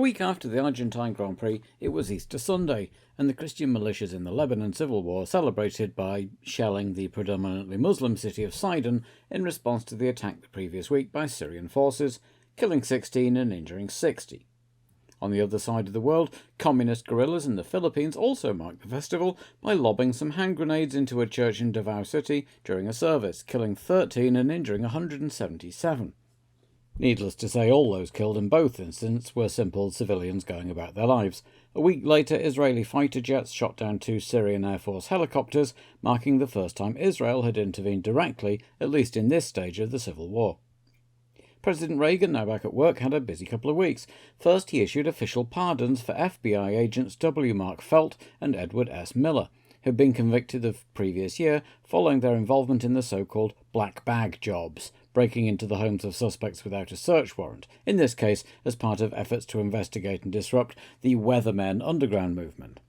week after the Argentine Grand Prix, it was Easter Sunday, and the Christian militias in the Lebanon civil war celebrated by shelling the predominantly Muslim city of Sidon in response to the attack the previous week by Syrian forces, killing 16 and injuring 60. On the other side of the world, communist guerrillas in the Philippines also marked the festival by lobbing some hand grenades into a church in Davao City during a service, killing 13 and injuring 177. Needless to say, all those killed in both incidents were simple civilians going about their lives. A week later, Israeli fighter jets shot down 2 Syrian Air Force helicopters, marking the first time Israel had intervened directly, at least in this stage of the civil war. President Reagan, now back at work, had a busy couple of weeks. First, he issued official pardons for FBI agents W. Mark Felt and Edward S. Miller, who had been convicted the previous year following their involvement in the so-called black bag jobs, breaking into the homes of suspects without a search warrant, in this case as part of efforts to investigate and disrupt the Weathermen underground movement.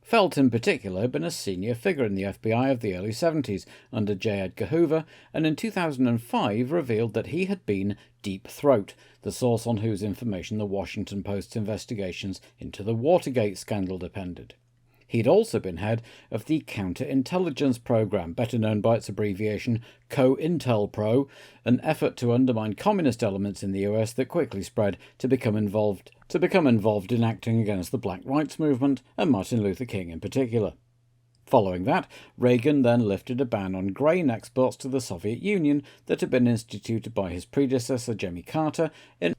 Felt in particular had been a senior figure in the FBI of the early 70s under J. Edgar Hoover, and in 2005 revealed that he had been Deep Throat, the source on whose information the Washington Post's investigations into the Watergate scandal depended. He'd also been head of the Counterintelligence Program, better known by its abbreviation COINTELPRO, an effort to undermine communist elements in the US that quickly spread to become involved in acting against the Black Rights Movement and Martin Luther King in particular. Following that, Reagan then lifted a ban on grain exports to the Soviet Union that had been instituted by his predecessor Jimmy Carter in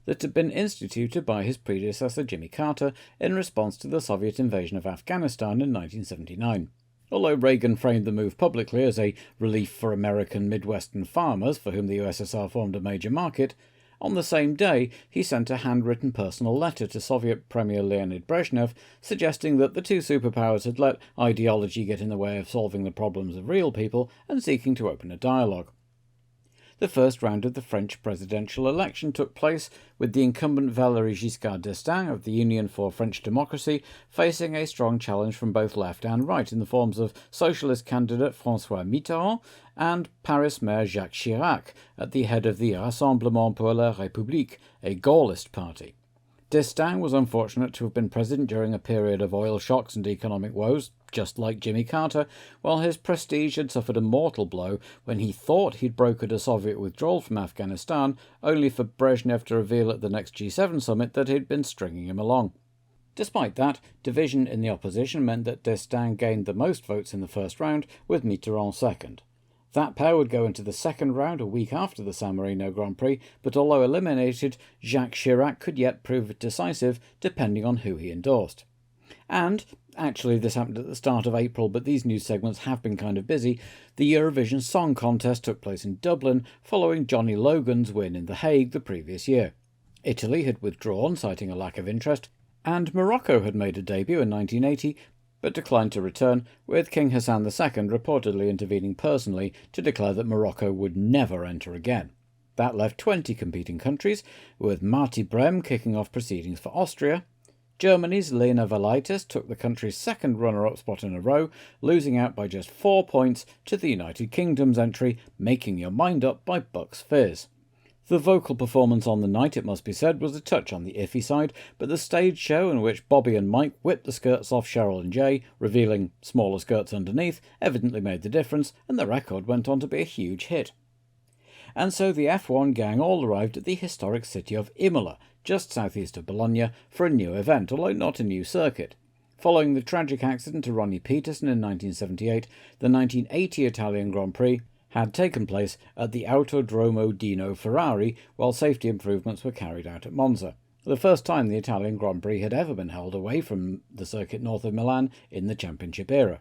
response to the Soviet invasion of Afghanistan in 1979. Although Reagan framed the move publicly as a relief for American Midwestern farmers for whom the USSR formed a major market, on the same day he sent a handwritten personal letter to Soviet Premier Leonid Brezhnev suggesting that the two superpowers had let ideology get in the way of solving the problems of real people and seeking to open a dialogue. The first round of the French presidential election took place, with the incumbent Valéry Giscard d'Estaing of the Union for French Democracy facing a strong challenge from both left and right in the forms of socialist candidate François Mitterrand and Paris Mayor Jacques Chirac at the head of the Rassemblement pour la République, a Gaullist party. D'Estaing was unfortunate to have been president during a period of oil shocks and economic woes, just like Jimmy Carter, while his prestige had suffered a mortal blow when he thought he'd brokered a Soviet withdrawal from Afghanistan, only for Brezhnev to reveal at the next G7 summit that he'd been stringing him along. Despite that, division in the opposition meant that d'Estaing gained the most votes in the first round, with Mitterrand second. That pair would go into the second round a week after the San Marino Grand Prix, but although eliminated, Jacques Chirac could yet prove decisive depending on who he endorsed. And, actually this happened at the start of April, but these news segments have been kind of busy, the Eurovision Song Contest took place in Dublin following Johnny Logan's win in The Hague the previous year. Italy had withdrawn, citing a lack of interest, and Morocco had made a debut in 1980, but declined to return, with King Hassan II reportedly intervening personally to declare that Morocco would never enter again. That left 20 competing countries, with Marti Brem kicking off proceedings for Austria. Germany's Lena Valaitis took the country's second runner-up spot in a row, losing out by just 4 points to the United Kingdom's entry, Making Your Mind Up by Bucks Fizz. The vocal performance on the night, it must be said, was a touch on the iffy side, but the stage show in which Bobby and Mike whipped the skirts off Cheryl and Jay, revealing smaller skirts underneath, evidently made the difference, and the record went on to be a huge hit. And so the F1 gang all arrived at the historic city of Imola, just southeast of Bologna, for a new event, although not a new circuit. Following the tragic accident to Ronnie Peterson in 1978, the 1980 Italian Grand Prix had taken place at the Autodromo Dino Ferrari, while safety improvements were carried out at Monza, the first time the Italian Grand Prix had ever been held away from the circuit north of Milan in the championship era.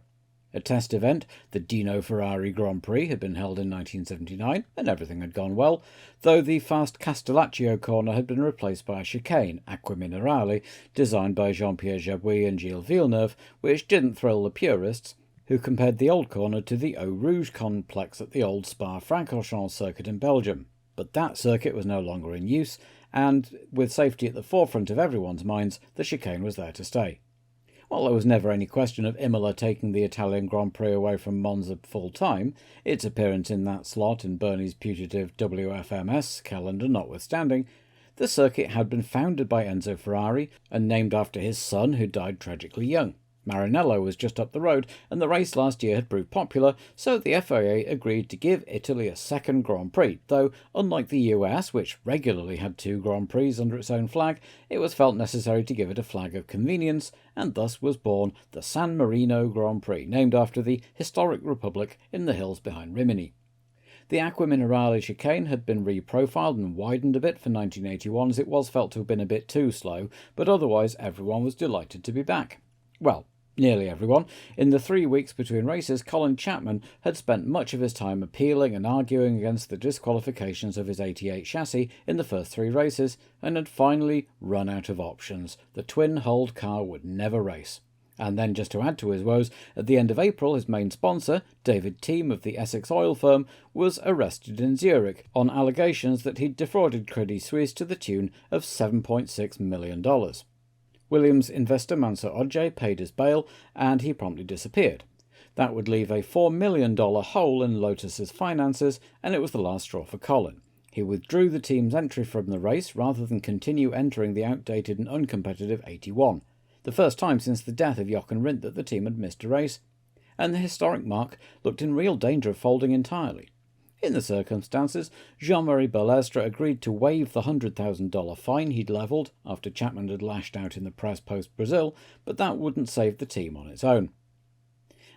A test event, the Dino Ferrari Grand Prix, had been held in 1979, and everything had gone well, though the fast Castellaccio corner had been replaced by a chicane, Acqua Minerale, designed by Jean-Pierre Jabouille and Gilles Villeneuve, which didn't thrill the purists, who compared the old corner to the Eau Rouge complex at the old Spa-Francorchamps circuit in Belgium. But that circuit was no longer in use, and with safety at the forefront of everyone's minds, the chicane was there to stay. While there was never any question of Imola taking the Italian Grand Prix away from Monza full-time, its appearance in that slot in Bernie's putative WFMS calendar notwithstanding, The circuit had been founded by Enzo Ferrari and named after his son, who died tragically young. Maranello was just up the road, and the race last year had proved popular, so the FIA agreed to give Italy a second Grand Prix, though, unlike the US, which regularly had 2 Grand Prix under its own flag, it was felt necessary to give it a flag of convenience, and thus was born the San Marino Grand Prix, named after the historic republic in the hills behind Rimini. The Acqua Minerale chicane had been reprofiled and widened a bit for 1981, as it was felt to have been a bit too slow, but otherwise everyone was delighted to be back. Well, nearly everyone. In the 3 weeks between races, Colin Chapman had spent much of his time appealing and arguing against the disqualifications of his 88 chassis in the first 3 races, and had finally run out of options. The twin-hulled car would never race. And then, just to add to his woes, at the end of April, his main sponsor, David Team of the Essex oil firm, was arrested in Zurich on allegations that he'd defrauded Credit Suisse to the tune of $7.6 million. Williams investor Mansur Ojei paid his bail, and he promptly disappeared. That would leave a $4 million hole in Lotus's finances, and it was the last straw for Colin. He withdrew the team's entry from the race rather than continue entering the outdated and uncompetitive 81, the first time since the death of Jochen Rindt that the team had missed a race, and the historic marque looked in real danger of folding entirely. In the circumstances, Jean-Marie Balestre agreed to waive the $100,000 fine he'd levelled after Chapman had lashed out in the press post-Brazil, but that wouldn't save the team on its own.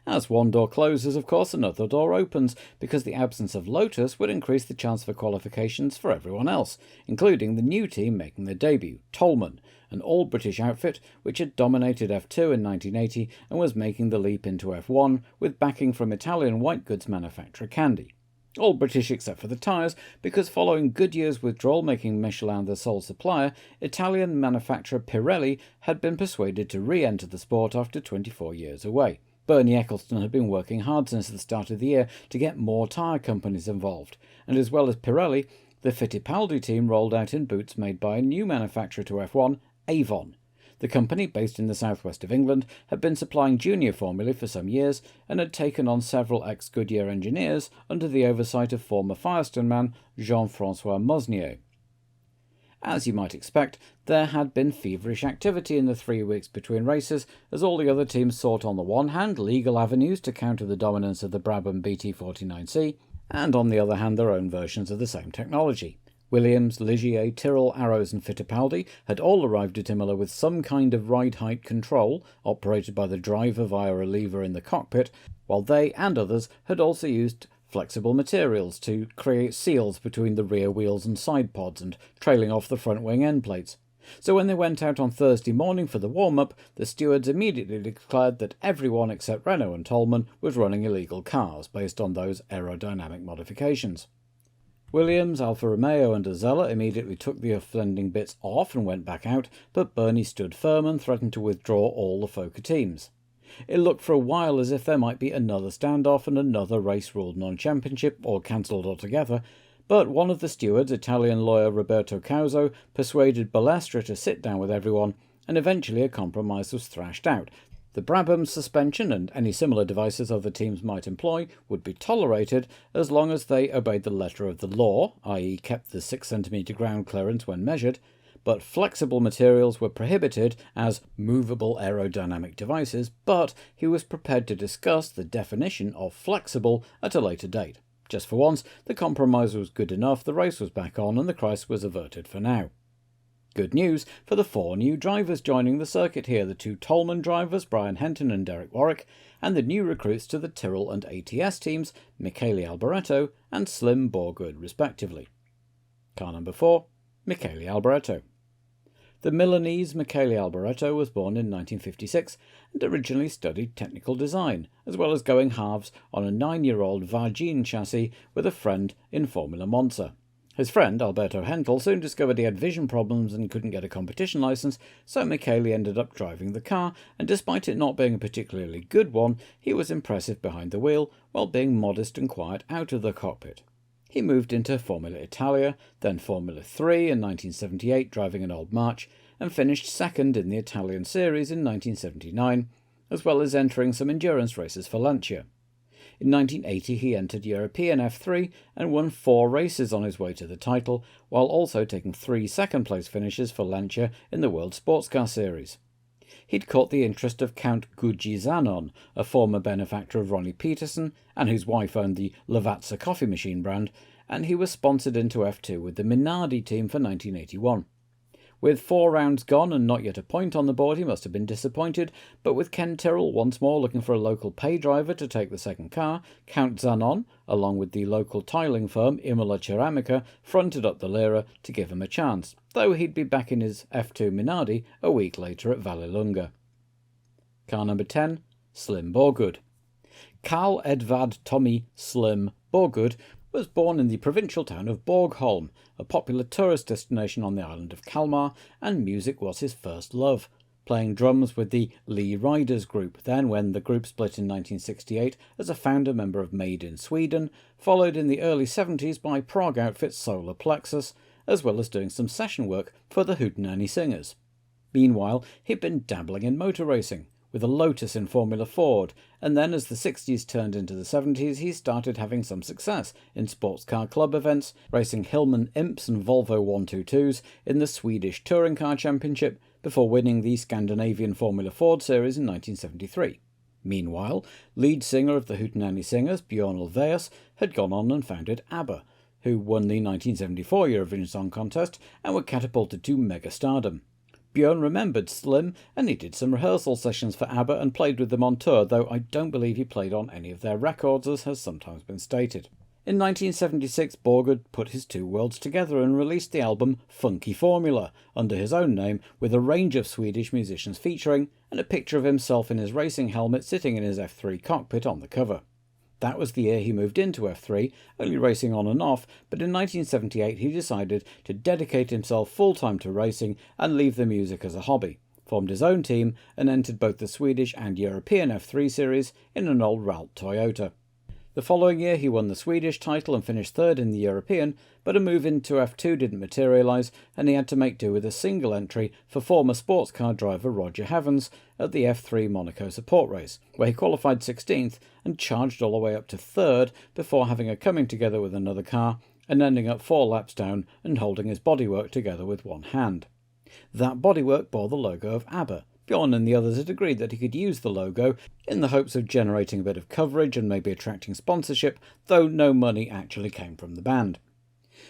As one door closes, of course, another door opens, because the absence of Lotus would increase the chance for qualifications for everyone else, including the new team making their debut, Tollman, an all-British outfit which had dominated F2 in 1980 and was making the leap into F1 with backing from Italian white goods manufacturer Candy. All British except for the tyres, because following Goodyear's withdrawal making Michelin their sole supplier, Italian manufacturer Pirelli had been persuaded to re-enter the sport after 24 years away. Bernie Eccleston had been working hard since the start of the year to get more tyre companies involved, and as well as Pirelli, the Fittipaldi team rolled out in boots made by a new manufacturer to F1, Avon. The company, based in the southwest of England, had been supplying junior formulae for some years and had taken on several ex-Goodyear engineers under the oversight of former Firestone man Jean-François Mosnier. As you might expect, there had been feverish activity in the 3 weeks between races, as all the other teams sought on the one hand legal avenues to counter the dominance of the Brabham BT49C, and on the other hand their own versions of the same technology. Williams, Ligier, Tyrrell, Arrows and Fittipaldi had all arrived at Imola with some kind of ride height control, operated by the driver via a lever in the cockpit, while they and others had also used flexible materials to create seals between the rear wheels and side pods and trailing off the front wing end plates. So when they went out on Thursday morning for the warm-up, the stewards immediately declared that everyone except Renault and Tollman was running illegal cars based on those aerodynamic modifications. Williams, Alfa Romeo and Azella immediately took the offending bits off and went back out, but Bernie stood firm and threatened to withdraw all the FOCA teams. It looked for a while as if there might be another standoff and another race ruled non-championship or cancelled altogether, but one of the stewards, Italian lawyer Roberto Causo, persuaded Balestre to sit down with everyone, and eventually a compromise was thrashed out. The Brabham suspension and any similar devices other teams might employ would be tolerated as long as they obeyed the letter of the law, i.e. kept the 6 cm ground clearance when measured, but flexible materials were prohibited as movable aerodynamic devices, but he was prepared to discuss the definition of flexible at a later date. Just for once, the compromise was good enough, the race was back on and the crisis was averted for now. Good news for the 4 new drivers joining the circuit here, the 2 Tollman drivers, Brian Henton and Derek Warwick, and the new recruits to the Tyrrell and ATS teams, Michele Alboreto and Slim Borgood, respectively. Car number 4, Michele Alboreto. The Milanese Michele Alboreto was born in 1956 and originally studied technical design, as well as going halves on a 9-year-old Vargine chassis with a friend in Formula Monza. His friend, Alberto Hentel, soon discovered he had vision problems and couldn't get a competition licence, so Michele ended up driving the car, and despite it not being a particularly good one, he was impressive behind the wheel, while being modest and quiet out of the cockpit. He moved into Formula Italia, then Formula 3 in 1978, driving an old March, and finished second in the Italian Series in 1979, as well as entering some endurance races for Lancia. In 1980 he entered European F3 and won 4 races on his way to the title, while also taking 3 second-place finishes for Lancia in the World Sports Car Series. He'd caught the interest of Count Gugizanon, a former benefactor of Ronnie Peterson, and whose wife owned the Lavazza coffee machine brand, and he was sponsored into F2 with the Minardi team for 1981. With 4 rounds gone and not yet a point on the board, he must have been disappointed, but with Ken Tyrrell once more looking for a local pay driver to take the second car, Count Zanon, along with the local tiling firm Imola Ceramica, fronted up the lira to give him a chance, though he'd be back in his F2 Minardi a week later at Vallelunga. Car number 10, Slim Borgud. Carl Edvard Tommy Slim Borgud was born in the provincial town of Borgholm, a popular tourist destination on the island of Kalmar, and music was his first love, playing drums with the Lee Riders group, then when the group split in 1968 as a founder member of Made in Sweden, followed in the early 70s by prog outfit Solar Plexus, as well as doing some session work for the Hootenanny Singers. Meanwhile, he'd been dabbling in motor racing, with a Lotus in Formula Ford, and then as the 60s turned into the 70s he started having some success in sports car club events, racing Hillman Imps and Volvo 122s in the Swedish Touring Car Championship before winning the Scandinavian Formula Ford Series in 1973. Meanwhile, lead singer of the Hootenanny Singers, Björn Ulvaeus, had gone on and founded ABBA, who won the 1974 Eurovision Song Contest and were catapulted to megastardom. Björn remembered Slim, and he did some rehearsal sessions for ABBA and played with them on tour, though I don't believe he played on any of their records, as has sometimes been stated. In 1976, Borgud put his two worlds together and released the album Funky Formula, under his own name, with a range of Swedish musicians featuring, and a picture of himself in his racing helmet sitting in his F3 cockpit on the cover. That was the year he moved into F3, only racing on and off, but in 1978 he decided to dedicate himself full-time to racing and leave the music as a hobby, formed his own team and entered both the Swedish and European F3 series in an old Ralt Toyota. The following year he won the Swedish title and finished third in the European, but a move into F2 didn't materialise and he had to make do with a single entry for former sports car driver Roger Havens at the F3 Monaco support race, where he qualified 16th and charged all the way up to third before having a coming together with another car and ending up 4 laps down and holding his bodywork together with one hand. That bodywork bore the logo of ABBA. Björn and the others had agreed that he could use the logo in the hopes of generating a bit of coverage and maybe attracting sponsorship, though no money actually came from the band.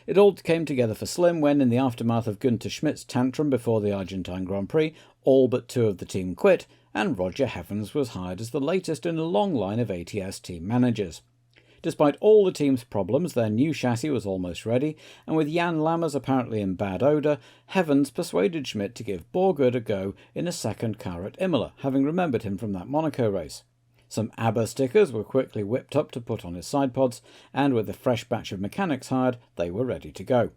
It all came together for Slim when, in the aftermath of Günther Schmidt's tantrum before the Argentine Grand Prix, all but 2 of the team quit, and Roger Havens was hired as the latest in a long line of ATS team managers. Despite all the team's problems, their new chassis was almost ready, and with Jan Lammers apparently in bad odour, Havens persuaded Schmidt to give Borgud a go in a second car at Imola, having remembered him from that Monaco race. Some ABBA stickers were quickly whipped up to put on his side pods, and with a fresh batch of mechanics hired, they were ready to go.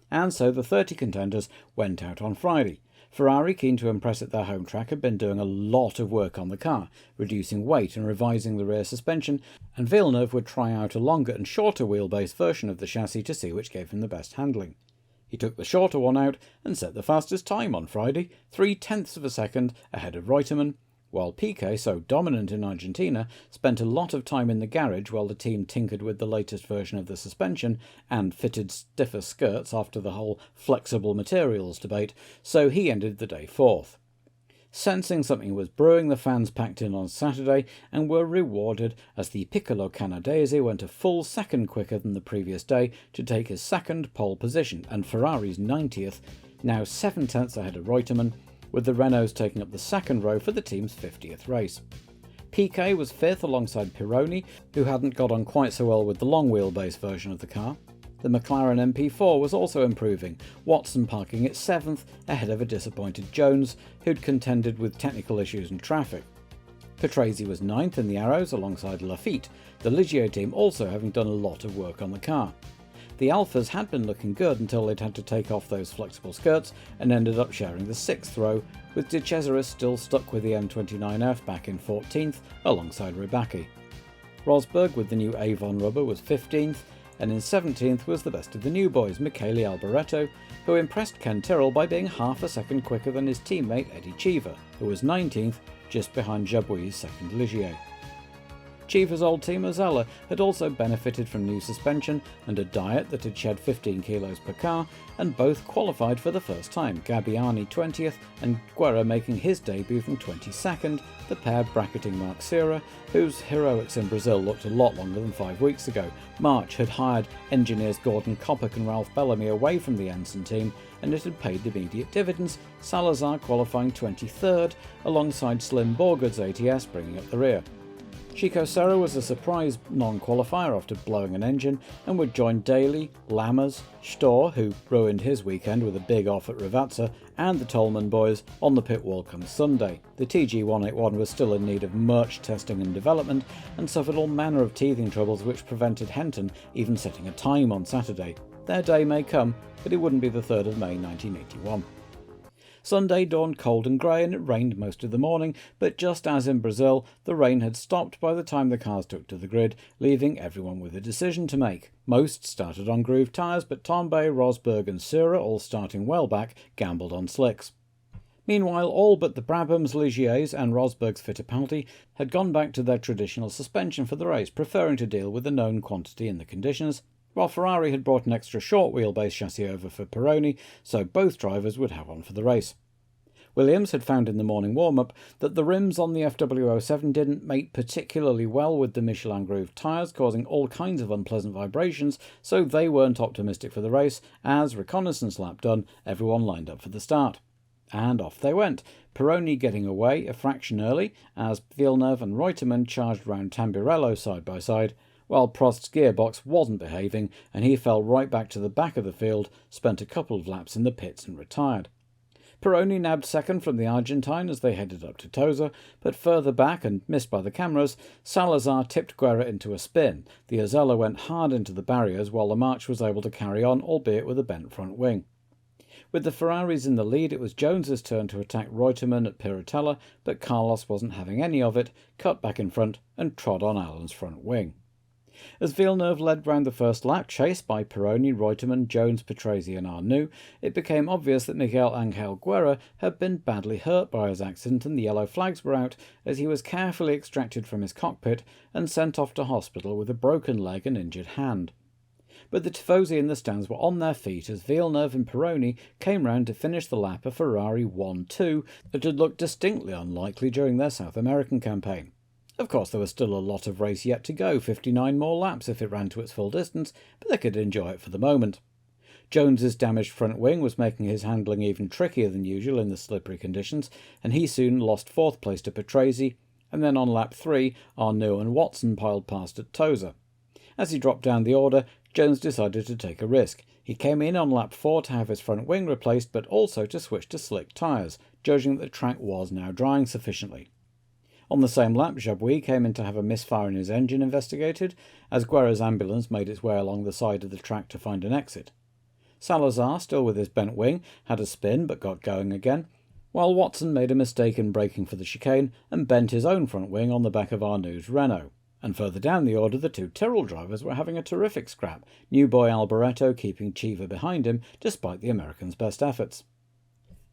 And so the 30 contenders went out on Friday. Ferrari, keen to impress at their home track, had been doing a lot of work on the car, reducing weight and revising the rear suspension, and Villeneuve would try out a longer and shorter wheelbase version of the chassis to see which gave him the best handling. He took the shorter one out and set the fastest time on Friday, 0.3 of a second ahead of Reutemann, while Piquet, so dominant in Argentina, spent a lot of time in the garage while the team tinkered with the latest version of the suspension and fitted stiffer skirts after the whole flexible materials debate, so he ended the day 4th. Sensing something was brewing, the fans packed in on Saturday and were rewarded as the Piccolo Canadese went a full second quicker than the previous day to take his second pole position, and Ferrari's 90th, now 7/10 ahead of Reutemann, with the Renaults taking up the second row for the team's 50th race. Piquet was 5th alongside Pironi, who hadn't got on quite so well with the long wheelbase version of the car. The McLaren MP4 was also improving, Watson parking at 7th ahead of a disappointed Jones, who'd contended with technical issues and traffic. Patrese was 9th in the Arrows alongside Lafitte, the Ligier team also having done a lot of work on the car. The Alphas had been looking good until they'd had to take off those flexible skirts and ended up sharing the 6th row, with De Cesaris still stuck with the M29F back in 14th alongside Rybacki. Rosberg with the new Avon rubber was 15th, and in 17th was the best of the new boys, Michele Alboreto, who impressed Ken Tyrrell by being half a second quicker than his teammate Eddie Cheever, who was 19th, just behind Jabouille's second Ligier. Cheever's old team Imola had also benefited from new suspension and a diet that had shed 15 kilos per car, and both qualified for the first time, Gabbiani 20th and Guerra making his debut from 22nd, the pair bracketing Marc Sierra, whose heroics in Brazil looked a lot longer than 5 weeks ago. March had hired engineers Gordon Coppock and Ralph Bellamy away from the Ensign team, and it had paid immediate dividends, Salazar qualifying 23rd, alongside Slim Borgard's ATS bringing up the rear. Chico Serra was a surprise non-qualifier after blowing an engine, and would join Daly, Lammers, Storr, who ruined his weekend with a big off at Rivazza, and the Tolman boys on the pit wall come Sunday. The TG181 was still in need of much testing and development, and suffered all manner of teething troubles which prevented Henton even setting a time on Saturday. Their day may come, but it wouldn't be the 3rd of May 1981. Sunday dawned cold and grey, and it rained most of the morning, but just as in Brazil, the rain had stopped by the time the cars took to the grid, leaving everyone with a decision to make. Most started on grooved tyres, but Tambay, Rosberg and Sura, all starting well back, gambled on slicks. Meanwhile, all but the Brabhams, Ligiers and Rosberg's Fittipaldi had gone back to their traditional suspension for the race, preferring to deal with the known quantity in the conditions, while Ferrari had brought an extra short wheelbase chassis over for Pironi, so both drivers would have one for the race. Williams had found in the morning warm-up that the rims on the FW07 didn't mate particularly well with the Michelin grooved tyres, causing all kinds of unpleasant vibrations, so they weren't optimistic for the race. As reconnaissance lap done, everyone lined up for the start. And off they went, Pironi getting away a fraction early, as Villeneuve and Reutemann charged round Tamburello side by side, while Prost's gearbox wasn't behaving and he fell right back to the back of the field, spent a couple of laps in the pits and retired. Pironi nabbed second from the Argentine as they headed up to Tosa, but further back and missed by the cameras, Salazar tipped Guerra into a spin. The Ozella went hard into the barriers while the March was able to carry on, albeit with a bent front wing. With the Ferraris in the lead, it was Jones's turn to attack Reutemann at Piratella, but Carlos wasn't having any of it, cut back in front and trod on Allen's front wing. As Villeneuve led round the first lap, chased by Pironi, Reutemann, Jones, Patrese and Arnoux, it became obvious that Miguel Angel Guerra had been badly hurt by his accident, and the yellow flags were out as he was carefully extracted from his cockpit and sent off to hospital with a broken leg and injured hand. But the Tifosi in the stands were on their feet as Villeneuve and Pironi came round to finish the lap a Ferrari 1-2 that had looked distinctly unlikely during their South American campaign. Of course, there was still a lot of race yet to go, 59 more laps if it ran to its full distance, but they could enjoy it for the moment. Jones's damaged front wing was making his handling even trickier than usual in the slippery conditions, and he soon lost fourth place to Patrese, and then on lap 3, Arnoux and Watson piled past at Tosa. As he dropped down the order, Jones decided to take a risk. He came in on lap 4 to have his front wing replaced, but also to switch to slick tyres, judging that the track was now drying sufficiently. On the same lap, Jabouille came in to have a misfire in his engine investigated, as Guerra's ambulance made its way along the side of the track to find an exit. Salazar, still with his bent wing, had a spin but got going again, while Watson made a mistake in braking for the chicane and bent his own front wing on the back of Arnoux's Renault. And further down the order, the two Tyrrell drivers were having a terrific scrap, new boy Alboreto keeping Cheever behind him despite the Americans' best efforts.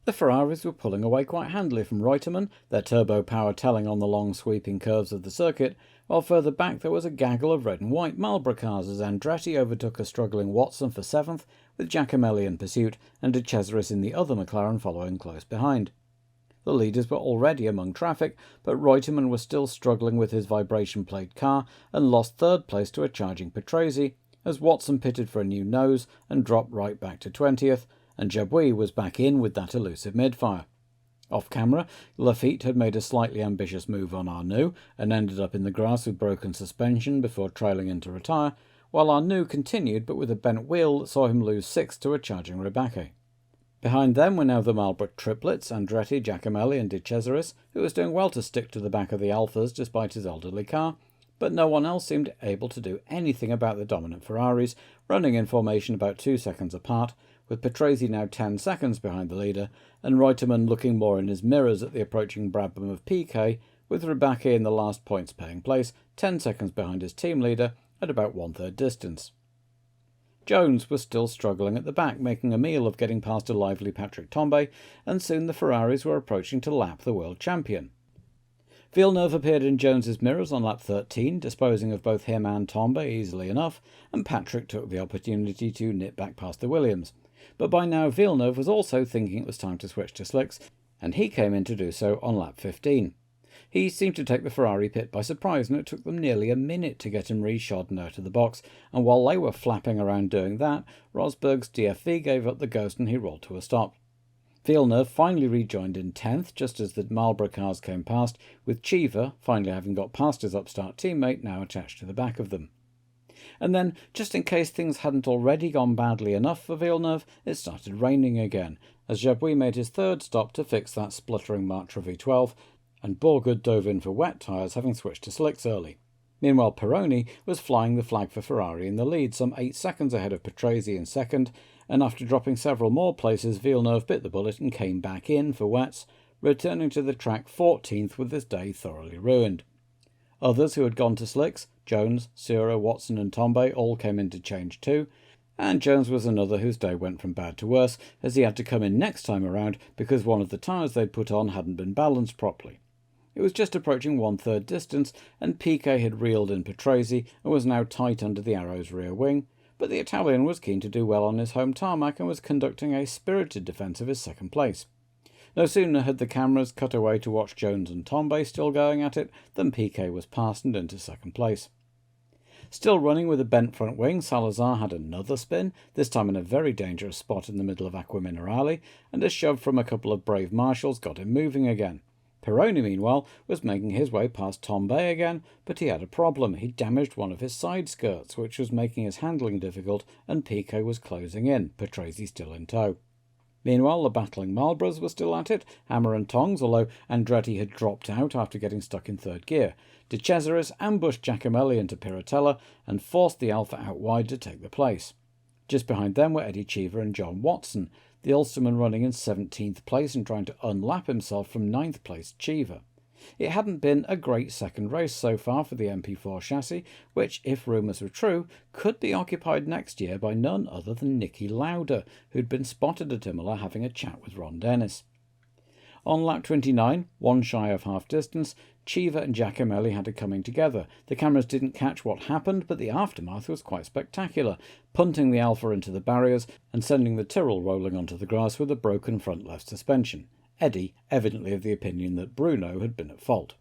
The Ferraris were pulling away quite handily from Reutemann, their turbo power telling on the long sweeping curves of the circuit, while further back there was a gaggle of red and white Marlboro cars as Andretti overtook a struggling Watson for 7th, with Giacomelli in pursuit and De Cesaris in the other McLaren following close behind. The leaders were already among traffic, but Reutemann was still struggling with his vibration-plagued car and lost third place to a charging Patrese, as Watson pitted for a new nose and dropped right back to 20th, and Jabouille was back in with that elusive midfire. Off-camera, Lafitte had made a slightly ambitious move on Arnoux and ended up in the grass with broken suspension before trailing in to retire, while Arnoux continued but with a bent wheel that saw him lose 6th to a charging Rebecca. Behind them were now the Marlboro triplets, Andretti, Giacomelli and De Cesaris, who was doing well to stick to the back of the Alphas despite his elderly car, but no one else seemed able to do anything about the dominant Ferraris, running in formation about 2 seconds apart, with Patrese now 10 seconds behind the leader, and Reutemann looking more in his mirrors at the approaching Brabham of Piquet, with Rebecca in the last points-paying place, 10 seconds behind his team leader, at about 1/3 distance. Jones was still struggling at the back, making a meal of getting past a lively Patrick Tambay, and soon the Ferraris were approaching to lap the world champion. Villeneuve appeared in Jones's mirrors on lap 13, disposing of both him and Tombe easily enough, and Patrick took the opportunity to nip back past the Williams. But by now Villeneuve was also thinking it was time to switch to slicks, and he came in to do so on lap 15. He seemed to take the Ferrari pit by surprise, and it took them nearly a minute to get him re-shod and out of the box, and while they were flapping around doing that, Rosberg's DFV gave up the ghost and he rolled to a stop. Villeneuve finally rejoined in 10th, just as the Marlboro cars came past, with Cheever, finally having got past his upstart teammate, now attached to the back of them. And then, just in case things hadn't already gone badly enough for Villeneuve, it started raining again, as Jabouille made his third stop to fix that spluttering Matra V12, and Borgud dove in for wet tyres, having switched to slicks early. Meanwhile, Pironi was flying the flag for Ferrari in the lead, some 8 seconds ahead of Patrese in second, and after dropping several more places, Villeneuve bit the bullet and came back in for wets, returning to the track 14th with his day thoroughly ruined. Others who had gone to slicks, Jones, Sura, Watson and Tombe, all came in to change too, and Jones was another whose day went from bad to worse, as he had to come in next time around because one of the tyres they'd put on hadn't been balanced properly. It was just approaching 1/3 distance, and Piquet had reeled in Patrese and was now tight under the Arrow's rear wing, but the Italian was keen to do well on his home tarmac and was conducting a spirited defence of his second place. No sooner had the cameras cut away to watch Jones and Tombe still going at it than Piquet was passed and into second place. Still running with a bent front wing, Salazar had another spin, this time in a very dangerous spot in the middle of Aqua Minerale, and a shove from a couple of brave marshals got him moving again. Pironi, meanwhile, was making his way past Tombe again, but he had a problem. He damaged one of his side skirts, which was making his handling difficult, and Piquet was closing in, Patrese still in tow. Meanwhile, the battling Marlboros were still at it, hammer and tongs, although Andretti had dropped out after getting stuck in third gear. De Cesaris ambushed Giacomelli into Piratella and forced the Alfa out wide to take the place. Just behind them were Eddie Cheever and John Watson, the Ulsterman running in 17th place and trying to unlap himself from 9th place Cheever. It hadn't been a great second race so far for the MP4 chassis, which, if rumours were true, could be occupied next year by none other than Niki Lauda, who'd been spotted at Imola having a chat with Ron Dennis. On lap 29, one shy of half distance, Cheever and Giacomelli had a coming together. The cameras didn't catch what happened, but the aftermath was quite spectacular, punting the Alfa into the barriers and sending the Tyrrell rolling onto the grass with a broken front left suspension. Eddie evidently of the opinion that Bruno had been at fault.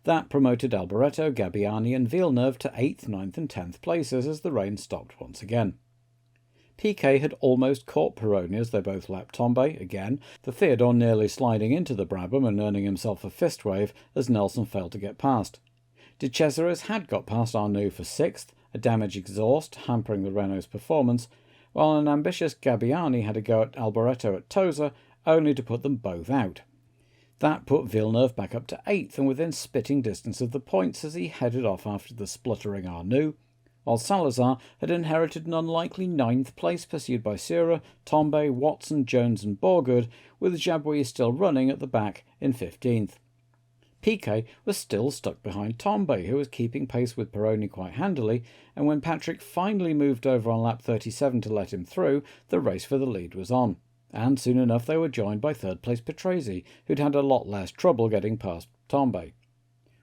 That promoted Alboreto, Gabbiani and Villeneuve to 8th, 9th and 10th places as the rain stopped once again. Piquet had almost caught Pironi as they both lapped Tombe again, the Theodore nearly sliding into the Brabham and earning himself a fist wave as Nelson failed to get past. De Cesaris had got past Arnoux for 6th, a damaged exhaust hampering the Renault's performance, while an ambitious Gabbiani had a go at Alboreto at Tosa, only to put them both out. That put Villeneuve back up to 8th and within spitting distance of the points as he headed off after the spluttering Arnoux, while Salazar had inherited an unlikely 9th place pursued by Sura, Tombe, Watson, Jones and Borgud, with Jabouille still running at the back in 15th. Piquet was still stuck behind Tombe, who was keeping pace with Pironi quite handily, and when Patrick finally moved over on lap 37 to let him through, the race for the lead was on. And soon enough they were joined by third-place Patrese, who'd had a lot less trouble getting past Tombe.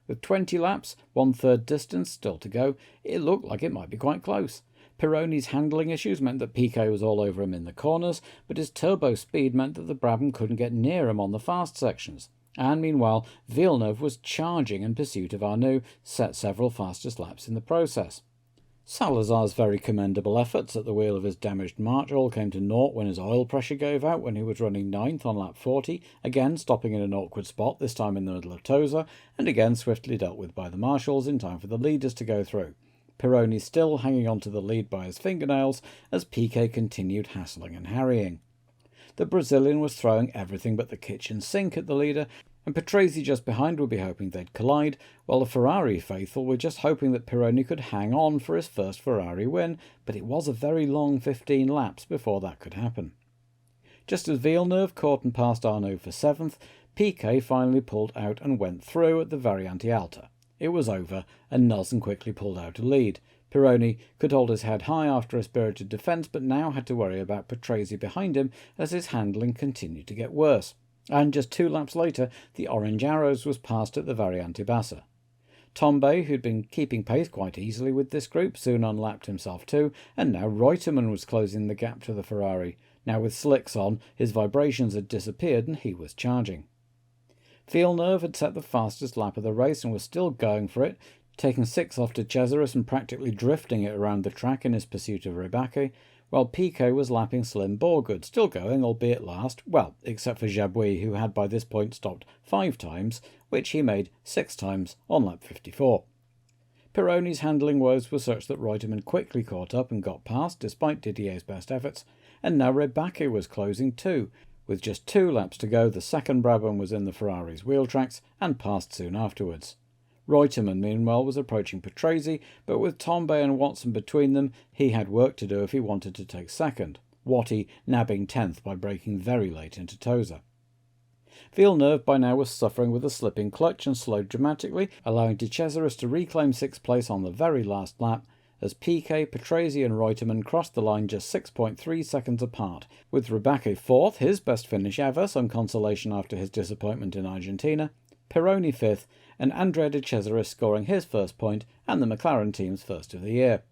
With 20 laps, 1/3 distance still to go, it looked like it might be quite close. Pironi's handling issues meant that Piquet was all over him in the corners, but his turbo speed meant that the Brabham couldn't get near him on the fast sections. And meanwhile, Villeneuve was charging in pursuit of Arnoux, set several fastest laps in the process. Salazar's very commendable efforts at the wheel of his damaged March all came to naught when his oil pressure gave out when he was running 9th on lap 40, again stopping in an awkward spot, this time in the middle of Tosa, and again swiftly dealt with by the marshals in time for the leaders to go through. Pironi still hanging on to the lead by his fingernails as Piquet continued hassling and harrying. The Brazilian was throwing everything but the kitchen sink at the leader, and Patrese just behind would be hoping they'd collide, while the Ferrari faithful were just hoping that Pironi could hang on for his first Ferrari win, but it was a very long 15 laps before that could happen. Just as Villeneuve caught and passed Arnoux for 7th, Piquet finally pulled out and went through at the Variante Alta. It was over, and Nelson quickly pulled out a lead. Pironi could hold his head high after a spirited defence, but now had to worry about Patrese behind him as his handling continued to get worse. and just 2 laps later the Orange Arrows was passed at the Variante Bassa. Tombe, who'd been keeping pace quite easily with this group, soon unlapped himself too, and now Reutemann was closing the gap to the Ferrari. Now with slicks on, his vibrations had disappeared and he was charging. Villeneuve had set the fastest lap of the race and was still going for it, taking 6 off to Cesaris and practically drifting it around the track in his pursuit of Ribacchi, while Piquet was lapping Slim Borgud, still going, albeit last, well, except for Jabouille, who had by this point stopped 5 times, which he made 6 times on lap 54. Pironi's handling woes were such that Reutemann quickly caught up and got past, despite Didier's best efforts, and now Ribacchi was closing too. With just 2 laps to go, the second Brabham was in the Ferrari's wheel tracks and passed soon afterwards. Reutemann, meanwhile, was approaching Patrese, but with Tombe and Watson between them, he had work to do if he wanted to take second, Watty nabbing 10th by braking very late into Tosa. Villeneuve by now was suffering with a slipping clutch and slowed dramatically, allowing De Cesaris to reclaim 6th place on the very last lap, as Piquet, Patrese and Reutemann crossed the line just 6.3 seconds apart, with Ribacchi 4th, his best finish ever, some consolation after his disappointment in Argentina, Pironi 5th, and Andrea De Cesaris scoring his first point and the McLaren team's first of the year.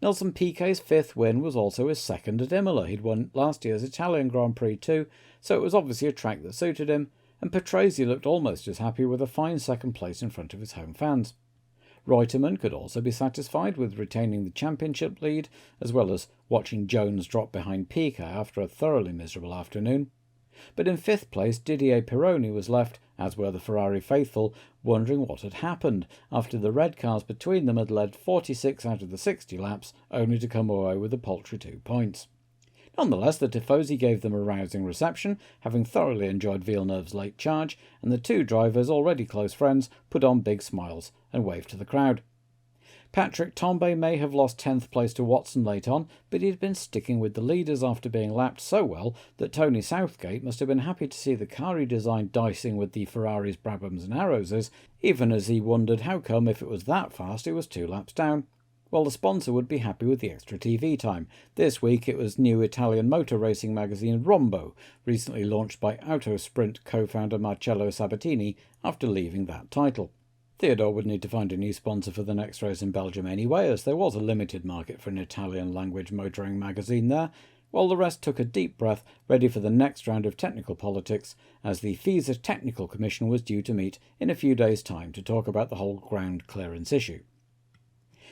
Nelson Piquet's 5th win was also his second at Imola. He'd won last year's Italian Grand Prix too, so it was obviously a track that suited him, and Patrese looked almost as happy with a fine second place in front of his home fans. Reutemann could also be satisfied with retaining the championship lead, as well as watching Jones drop behind Piquet after a thoroughly miserable afternoon. But in 5th place, Didier Pironi was left, as were the Ferrari faithful, wondering what had happened after the red cars between them had led 46 out of the 60 laps, only to come away with a paltry 2 points. Nonetheless, the Tifosi gave them a rousing reception, having thoroughly enjoyed Villeneuve's late charge, and the 2 drivers, already close friends, put on big smiles and waved to the crowd. Patrick Tombe may have lost 10th place to Watson late on, but he had been sticking with the leaders after being lapped so well that Tony Southgate must have been happy to see the car he designed dicing with the Ferraris, Brabhams and Arrowses, even as he wondered how come if it was that fast it was 2 laps down. Well, the sponsor would be happy with the extra TV time. This week it was new Italian motor racing magazine Rombo, recently launched by Autosprint co-founder Marcello Sabatini after leaving that title. Theodore would need to find a new sponsor for the next race in Belgium anyway, as there was a limited market for an Italian-language motoring magazine there, while the rest took a deep breath, ready for the next round of technical politics, as the FISA Technical Commission was due to meet in a few days' time to talk about the whole ground clearance issue.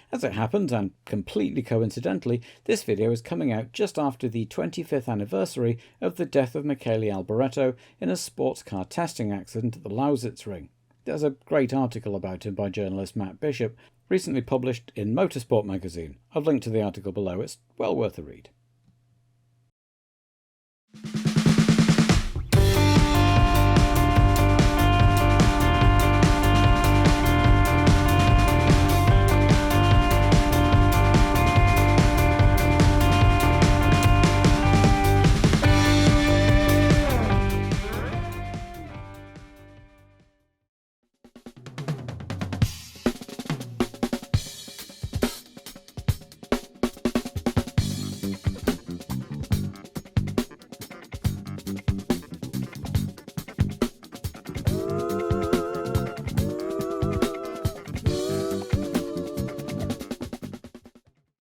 As it happens, and completely coincidentally, this video is coming out just after the 25th anniversary of the death of Michele Alboreto in a sports car testing accident at the Lausitz Ring. There's a great article about him by journalist Matt Bishop, recently published in Motorsport magazine. I've linked to the article below, it's well worth a read.